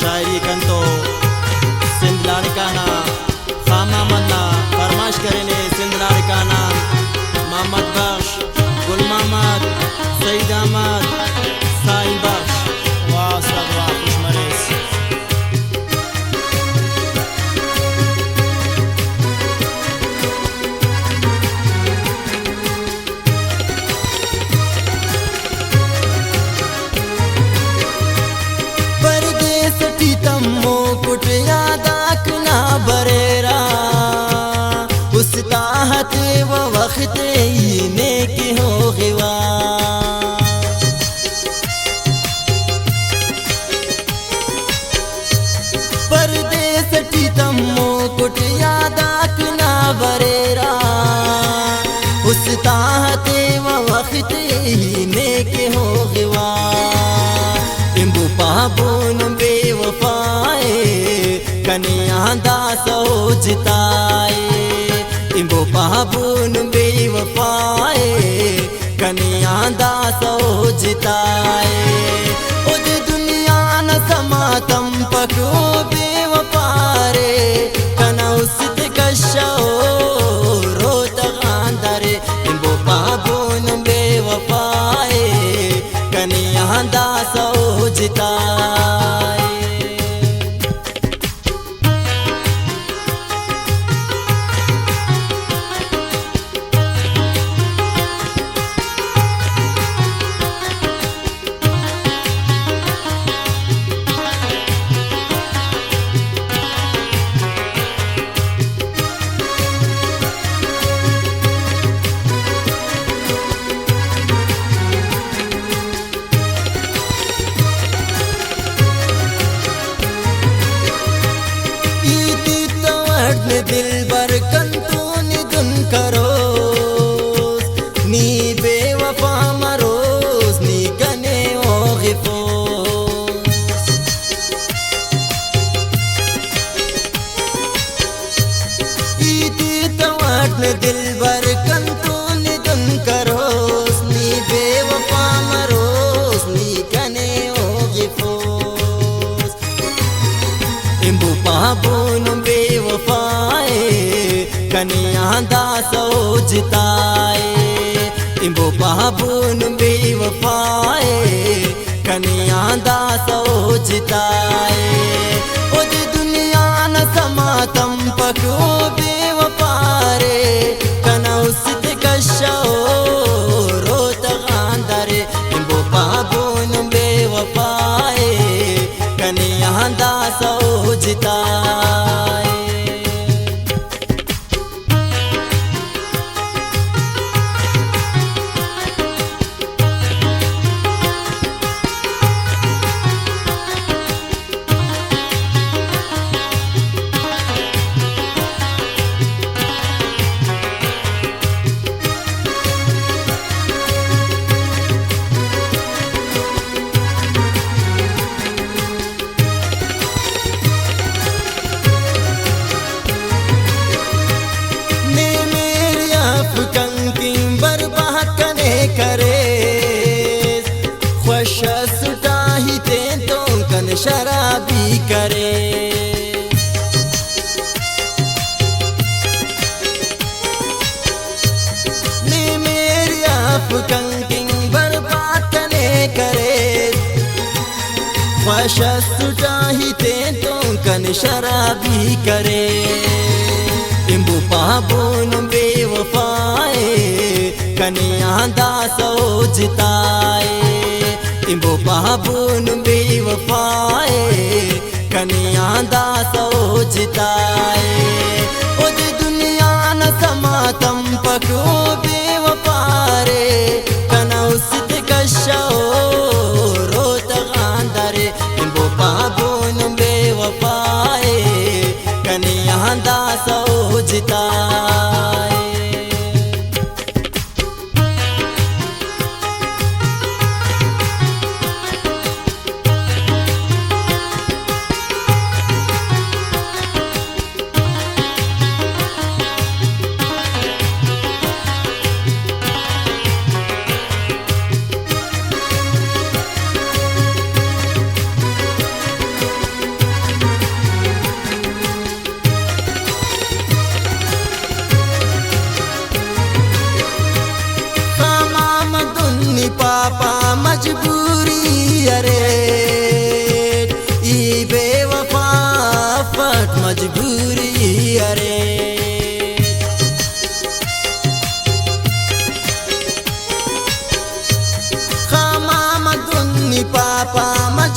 शायरी कंतो सिंध लाड़काना खामा मन्ना फरमाश करेने सिंध लाड़काना मोहम्मद बख्श गुल मोहम्मद सईद अहमद साई बख्श वाह सब वाह खुशमरेस तम्मो कुट यादाक ना बरेरा उस ताहत वो वक्त ने के हो गिवा परदेस टी तम्मो कुट यादाक ना बरेरा उस ताहत वो वक्त ने के हो गिवा इम्बू पाबून कनियादा सोजताए इम्बो पाबून बेवफाए कनियादा सोजताए उद दुनिया न समातम पको बेवफारे कना उसित कशो रोत गांदरे इम्बो पाबून बेवफाए कनियादा सोजताए दिल बर कंतु निधन करो नी बेवफा मरोज नी कने ओ गिफोस ईदी तवाट दिल बर कंतु निधन करो नी बेवफा मरोज नी कने ओ गिफोस इम्बू पाबून बेवफा कनियादा सोजताए इम्बो पाबून बेवफाए कनियादा सोजताए उद दुनिया न समातम पको बेवफारे कना उसित कशो रोत गांदरे इम्बो पाबून बेवफाए कनियादा सोजताए करे खुश सुटाही ते तो कन शराबी करे ने मेरी आप कंकिंग बर्बाद कने करे खुश सुटाही ते तो कन शराबी करे इम्बू पाबून बेवफाए कनियादा सोजताए इम्बो पाबून बेवफाए कनियादा सोजताए उद दुनिया न समातम पको बेवफारे कना उसित कशो रोत गांदरे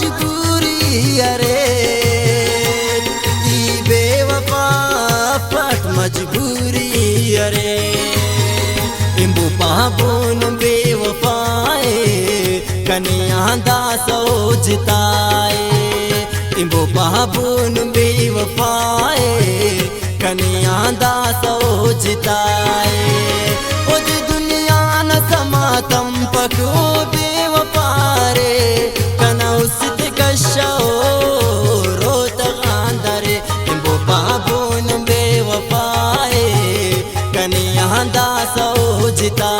मजबूरी अरे ई बेवफा पट मजबूरी अरे इम्बू पाबोन बेवफाए कनिया दा सोचताए इम्बू पाबोन बेवफाए कनिया दा सोचताए उद दुनिया न समातम पको बेवफारे कना उसित कशो रोत गांदरे इम्बू पाबोन बेवफाए कनिया दा सोचता